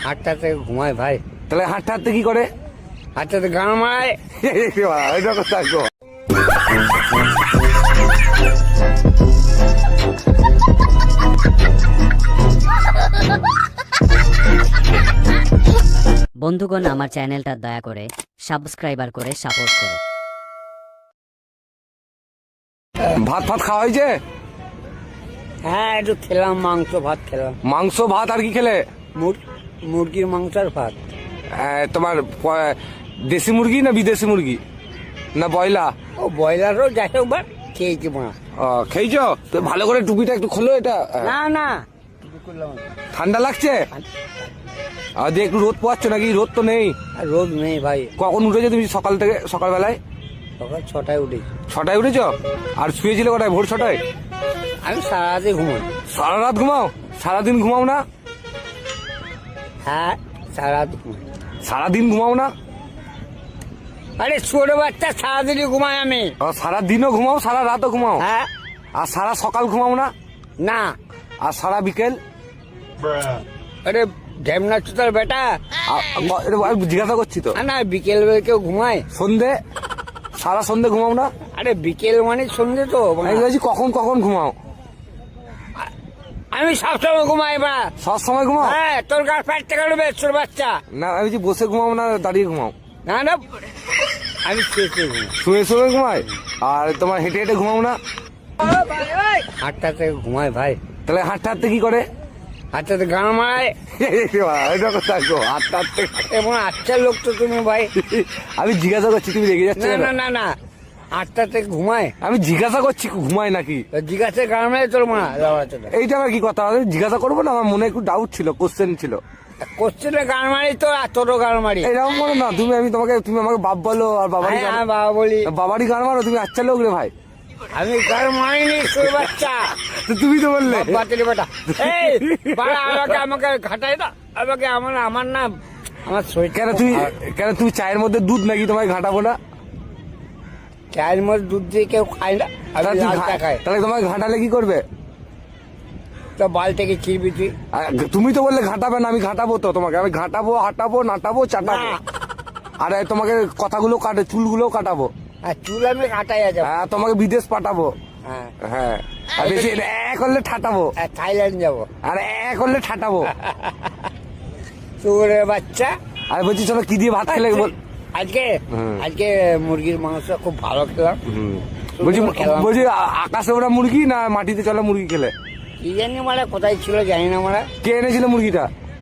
হাটটাতে ঘুমায় ভাই। তাহলে হাঁটতে হাঁটতে কি করে? হাটটাতে গান মারায়। এটা কথা গো। বন্ধুগণ, আমার চ্যানেলটা দয়া করে সাবস্ক্রাইবার করে সাপোর্ট করো। ভাত ফাত খাওয়া হয়েছে? হ্যাঁ, একটু খেলাম, মাংস ভাত খেলাম। মাংস ভাত আর কি খেলে? মুরগির মাংস আর ভাত। তোমার দেশি মুরগি না বিদেশি মুরগি না বয়লা? ও ব্রয়লারও যাই হোক বা খেয়েছি মা। খেয়েছ তো? ভালো করে টুপিটা একটু খোলো। এটা না না, ঠান্ডা লাগছে? আর দিয়ে একটু রোদ পোয়াচ্ছ নাকি? রোদ তো নেই। আর রোদ নেই ভাই। কখন উঠেছো তুমি সকাল থেকে? সকালবেলায় সকাল 6টায় উঠেছি। 6টায় উঠেছ? আর শুয়েছিলে কটায়? ভোর 6টায়? আমি সারা রাতে ঘুমাই। সারা রাত ঘুমাও? সারাদিন ঘুমাও না? হ্যাঁ, সারা রাত ঘুমাই। সারাদিন ঘুমাও না? আরে ছোট বাচ্চা, সারাদিনই ঘুমাই আমি। সারাদিনও ঘুমাও, সারা রাতও ঘুমাও? হ্যাঁ। আর সারা সকাল ঘুমাও না? না। আর সারা বিকেল? আরে ঢেমনা চুতার বেটা, জিজ্ঞাসা করছি তো। না বিকেল বেলা কেউ ঘুমায়? সন্ধে? সারা সন্ধে ঘুমাও না? আরে বিকেল মানে সন্ধে তো। আমি বলছি কখন কখন ঘুমাও? আমি সবসময় ঘুমাই বা। সব সময় ঘুমাও? হ্যাঁ, তোর গাছ ফাটতে কাটবে ছোট বাচ্চা। না আমি বলছি বসে ঘুমাও না দাঁড়িয়ে ঘুমাও? না না, আমি শুয়ে ঘুমাই। শুয়ে শুয়ে ঘুমায়? আর তোমার হেঁটে হেঁটে ঘুমাও না? হাটটাতে ঘুমায় ভাই। তাহলে হাঁটতে হাঁটতে কি করে? হাটটাতে গান মারায়। এটা কথা গো, হাঁটতে হাঁটতে। এবং আচ্ছা লোক তো তুমি ভাই। আমি জিজ্ঞাসা করছি, তুমি রেগে যাচ্ছ না কেন? না না না, আটটাতে ঘুমায়। আমি জিজ্ঞাসা করছি ঘুমায় নাকি। জিজ্ঞাসা গান মারে তোর মা। এইটা আমার কি কথা? আমি জিজ্ঞাসা করবো না, আমার মনে একটু ডাউট ছিল, কোশ্চেন ছিল। কোশ্চেনে গান মারি তো, আর তোরও গান মারি। এরকম করো না তুমি। তুমি আমাকে বাপ বলো আর বাবারই গান। হ্যাঁ, বাবা বলি। বাবারই গান মারো তুমি? আচ্ছা লোক রে ভাই। আমি গান মারিনি ছোট বাচ্চা। তো তুমি তো বললে বাচ্চাটি বেটা। এই বাবা, আমাকে ঘাটাই না, আমাকে আমার না, আমার শরীর। কেন তুমি চায়ের মধ্যে দুধ নাকি? তোমায় ঘাটাবো না? চায়ের মধ্যে দুধ দিয়ে কেউ খায় না, আমি লাল চা খাই। তাহলে তোমায় ঘাটালে কি করবে? তো বাল থেকে চিরবি তুই। তুমি তো বললে ঘাটাবে না, আমি ঘাটাবো তো তোমাকে। আমি ঘাটাবো, হাঁটাবো, নাটাবো, চাটাবো। না। আরে তোমাকে কথাগুলো কাটে, চুলগুলো কাটাবো। আর চুল আমি কাটাই আছে। হ্যাঁ, তোমাকে বিদেশ পাঠাবো। হ্যাঁ, হ্যাঁ, আর বেশি করলে ঠাটাবো। থাইল্যান্ড যাবো। আর করলে ঠাটাবো। তোর বাচ্চা। আরে বলছি চলো, কি দিয়ে ভাত খেলে বল? আজকে মুরগির মাংস খুব ভালো খেলাম। বলছি আকাশে ওরা মুরগি না মাটিতে চলা মুরগি খেলে? কি জানি মারা কোথায় ছিল জানি না মারা। কে এনেছিল মুরগিটা?